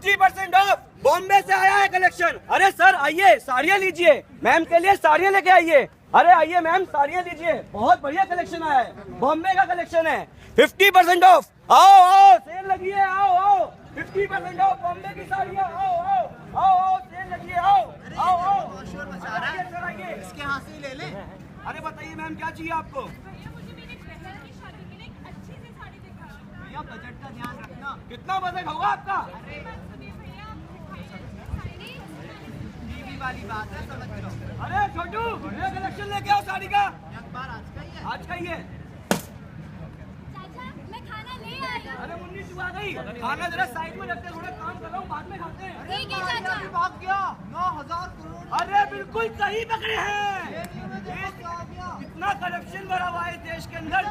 50% of. Bombay से आया है कलेक्शन। अरे सर आइए साड़ियाँ लीजिए, मैम के लिए साड़ियाँ लेके आइए। अरे आइए मैम साड़ियाँ लीजिए, बहुत बढ़िया कलेक्शन आया है, बॉम्बे का कलेक्शन है। 50% ऑफ। आओ आओ सेल लगी है, आओ आओ 50% ऑफ बॉम्बे की साड़ियाँ। आओ आओ आओ आओ सेल लगी है, आओ आओ आओ सर आइए। इसके यहाँ से ही ले लें। अरे बताइए मैम क्या चाहिए आपको? भैया बजट का ध्यान रखना। कितना बजट होगा आपका? टीवी वाली बात है, समझ लो। अरे छोटू नया कलेक्शन लेके आओ साड़ी का। अखबार आज का ही है। आज का ही है। चाचा मैं खाना ले आई हूँ। अरे मुन्नी तू आ गई, खाना जरा साइड में रखते, थोड़ा काम कर रहा हूँ, बाद में खाते हैं। ठीक है चाचा। भाग गया 9,000 करोड़। अरे बिल्कुल सही पकड़े हैं। क्या आ गया? कितना करप्शन भरा हुआ है देश के अंदर।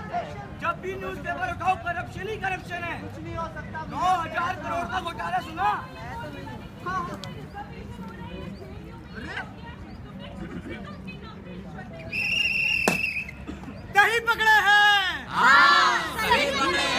जब भी न्यूज़पेपर उठाओ करप्शन ही करप्शन है। कुछ नहीं हो सकता। 9,000 करोड़ का घोटाला सुना? सही पकड़े हैं। सही पकड़े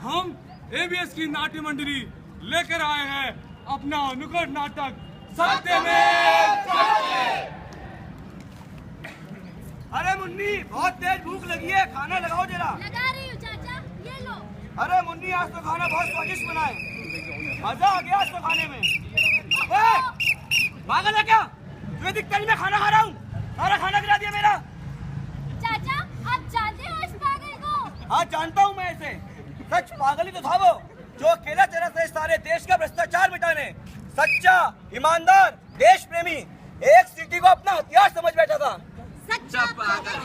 हम एबीएस की नाट्य मंडली लेकर आए हैं अपना नुक्कड़ नाटक सत्यमेव जयते। अरे मुन्नी बहुत तेज भूख लगी है, खाना लगाओ जरा। लगा रही हूँ चाचा, ये लो। अरे मुन्नी आज तो खाना बहुत स्वादिष्ट बना है, मजा आ गया आज तो खाने में। पागल है क्या? तुझे दिखता नहीं मैं खाना खा रहा हूँ, सारा खाना गिरा दिया मेरा। चाचा आप जानते हो इस पागल को? हाँ जानता हूँ मैं इसे, सच पागल ही तो था वो, जो अकेला चला था इस सारे देश का भ्रष्टाचार मिटाने। सच्चा ईमानदार देश प्रेमी, एक सिटी को अपना हथियार समझ बैठा था। सच्चा पागल।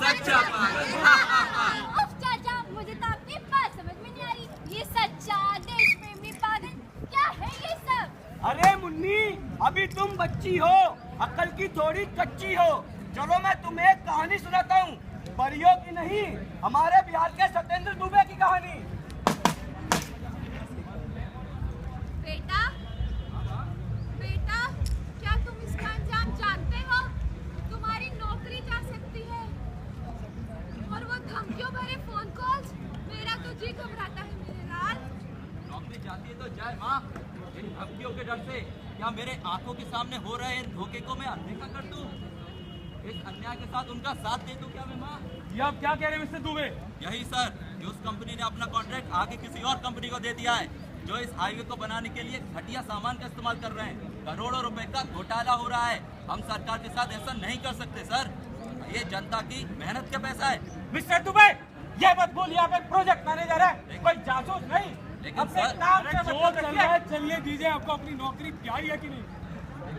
सच्चा पागल। उफ चाचा मुझे तो आपकी बात समझ में नहीं आ रही। ये सच्चा देश प्रेमी पागल क्या है ये सब? अरे मुन्नी अभी तुम बच्ची हो, अकल की थोड़ी कच्ची हो। चलो मैं तुम्हें एक कहानी सुनाता हूँ, परियों की नहीं, हमारे बिहार के सत्येंद्र दुबे की कहानी। बेटा बेटा क्या तुम इसका अंजाम जानते हो? तुम्हारी नौकरी जा सकती है। और वो धमकियों भरे फोन कॉल्स, मेरा तो जी घबराता है मेरे लाल। नौकरी जाती है तो जाए माँ, इन धमकियों के डर से क्या मेरे आंखों के सामने हो रहे इन धोखे को मैं अनदेखा कर दूं? इस अन्याय के साथ उनका साथ दे दूं क्या मैं माँ? ये आप क्या कह रहे हैं मिस्टर दुबे? यही सर, जो उस कंपनी ने अपना कॉन्ट्रैक्ट आगे किसी और कंपनी को दे दिया है, जो इस हाईवे को बनाने के लिए घटिया सामान का इस्तेमाल कर रहे हैं। करोड़ों रुपए का घोटाला हो रहा है। हम सरकार के साथ ऐसा नहीं कर सकते सर, ये जनता की मेहनत का पैसा है। मिस्टर दुबे ये मत बोलिए, आप एक प्रोजेक्ट मैनेजर है, कोई जासूस नहीं। लेकिन अपने सर- काम से मतलब रखिए। चलिए दीजिए, आपको अपनी नौकरी प्यारी है कि नहीं?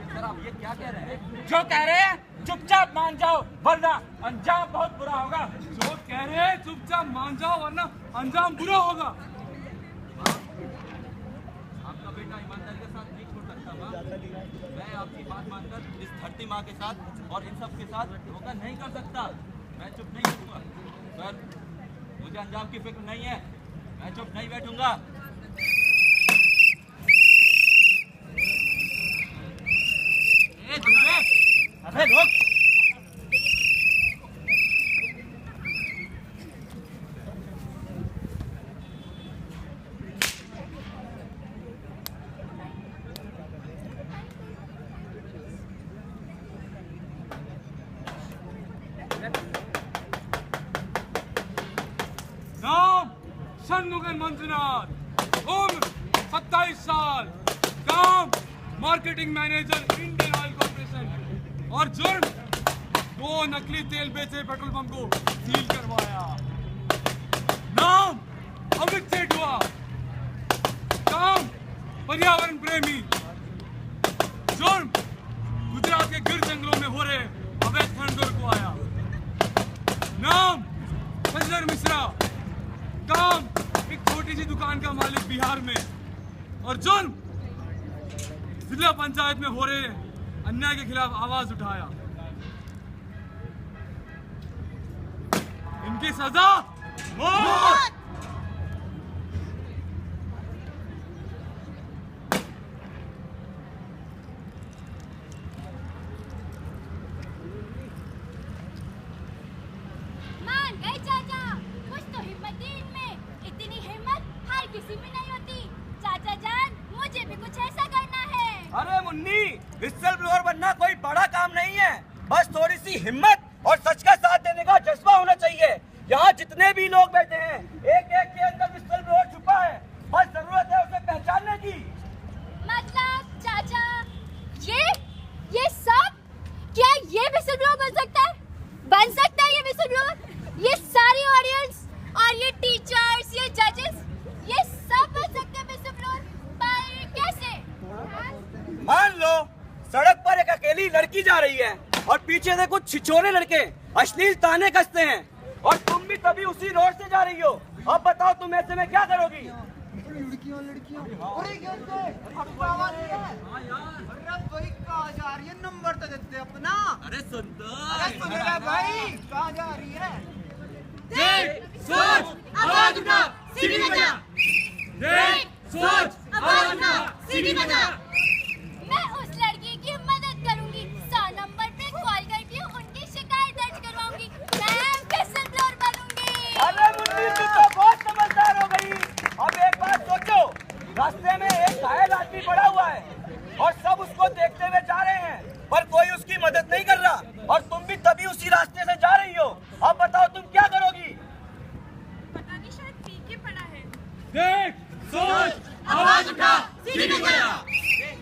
सर आप ये क्या कह रहे हैं? जो कह रहे हैं चुपचाप मान जाओ वरना अंजाम बहुत बुरा होगा। जो कह रहे हैं चुपचाप मान जाओ वरना अंजाम बुरा होगा। आपका बेटा ईमानदारी के साथ नहीं छोड़ सकता माँ। मैं आपकी बात मानकर इस धरती माँ के साथ और इन सब के साथ धोखा नहीं कर सकता। मैं चुप नहीं बैठूंगा सर, मुझे अंजाम की फिक्र नहीं है, मैं चुप नहीं बैठूंगा। ए दुबे, अरे लोग नाम षणमुगन मंजुनाथ, उम्र 27 साल, काम marketing manager Indian oil corporation और जुर्म 2 नकली तेल बेचे पेट्रोल पंप को सील करवाया। नाम अमित सेठुआ, काम पर्यावरण प्रेमी, जुर्म गुजरात के गिर जंगलों में हो रहे अवैध खनन को आया। नाम फजलर मिश्रा, काम एक छोटी सी दुकान का मालिक बिहार में और जुर्म जिला पंचायत में हो रहे अन्याय के खिलाफ आवाज उठाया। इनकी सजा मौत। हिम्मत और सच का साथ देने का जज्बा होना चाहिए। यहाँ जितने भी लोग बैठे हैं, एक एक के अंदर विसल ब्लोअर छुपा है, बस जरूरत है उसे पहचानने की। मतलब चाचा, ये सब क्या ये विसल ब्लोअर बन सकता है? बन सकता है ये विसल ब्लोअर? ये सारी ऑडियंस और ये टीचर्स, ये जजेस, ये सब बन सकते हैं विसल ब्लोअर? पर कैसे? मान लो सड़क पर एक अकेली लड़की जा रही है और पीछे से कुछ छिछोरे लड़के अश्लील ताने कसते हैं और तुम भी तभी उसी रोड से जा रही हो। अब बताओ तुम ऐसे में क्या करोगी? लड़कियां अरे भाई कहाँ जा रही है? नंबर तो देते अपना। अरे सुन तो। अरे सुन रहा भाई, कहाँ जा रही है? देख, सोच, आवाज उठा, सीटी बजा। देख, सोच, आवाज उठा, सीटी बजा। मैं उस लड़की की मदद करूंगी, 100 नंबर पे कॉल करके उनकी शिकायत दर्ज करवाऊंगी। मैं विसल ब्लोअर बनूंगी। अरे मुन्नी, तू तो बहुत समझदार हो गई। अब एक बात सोचो, रास्ते में एक घायल आदमी पड़ा हुआ है और सब उसको देखते हुए जा रहे हैं, पर कोई उसकी मदद नहीं कर रहा और तुम भी तभी उसी रास्ते से जा रही हो। अब बताओ तुम क्या करोगी? पता नहीं, शायद पी के पड़ा है। देख, सोच, आवाज उठा, सीटी बजा।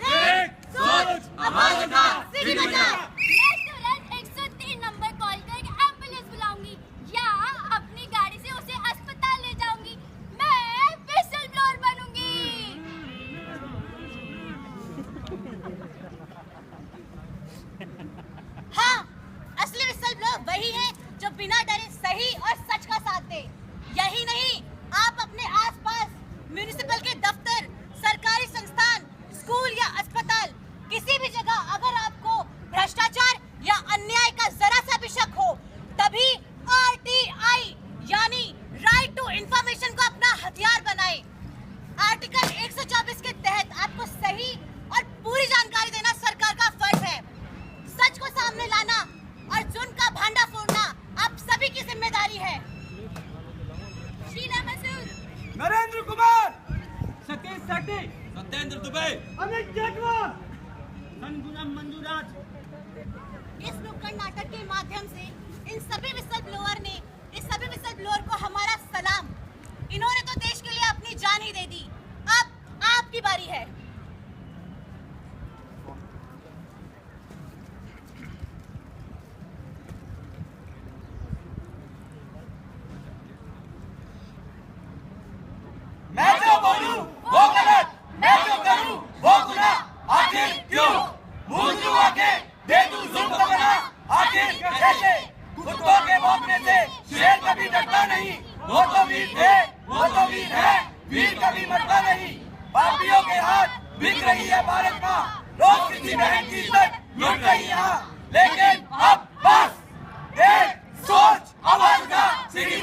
देख, सोच, आवाज उठा, सीटी बजा। मैं तुरंत 103 नंबर कॉल करके एम्बुलेंस बुलाऊंगी या अपनी गाड़ी से उसे अस्पताल ले जाऊंगी। मैं विसल ब्लोअर बनूंगी। हाँ, असली विसल ब्लोअर वही है जो बिना डरे सही और सच का साथ दे। यही नहीं, आप अपने आसपास म्युनिसिपल के दफ्तर, सरकारी संस्थान, स्कूल या अस्पताल, किसी भी जगह अगर आपको भ्रष्टाचार या अन्याय का जरा सा भी शक हो, तभी RTI यानी राइट टू इंफॉर्मेशन को अपना हथियार बनाएं। आर्टिकल 124 के तहत आपको सही और पूरी जानकारी देना सरकार का फर्ज है। सच को सामने लाना और जुर्म का भांडा फोड़ना आप सभी की जिम्मेदारी है। शीला मसूद, नरेंद्र कुमार, सतीश सेठी, सत्येंद्र दुबे, अमित जेठवा, इस नुक्कड़ नाटक के माध्यम से इन सभी विसल ब्लोअर को हमारा सलाम। इन्होंने तो देश के लिए अपनी जान ही दे दी। अब आपकी बारी है। मैं जो बोलूं वो गलत, मैं जो करूं वो गुनाह, आखिर क्यों? मुंह जुआ के दे तू जुल्म का बना, आखिर कैसे? कुत्तों के भौंकने से शेर कभी डरता नहीं, वो तो वीर थे, वो तो वीर है, वीर कभी मरता नहीं। पापियों के हाथ बिक रही है भारत माँ, रोज किसी बहन की इज्जत लुट रही है यहाँ, लेकिन अब बस। देख, सोच, आवाज उठा, सीटी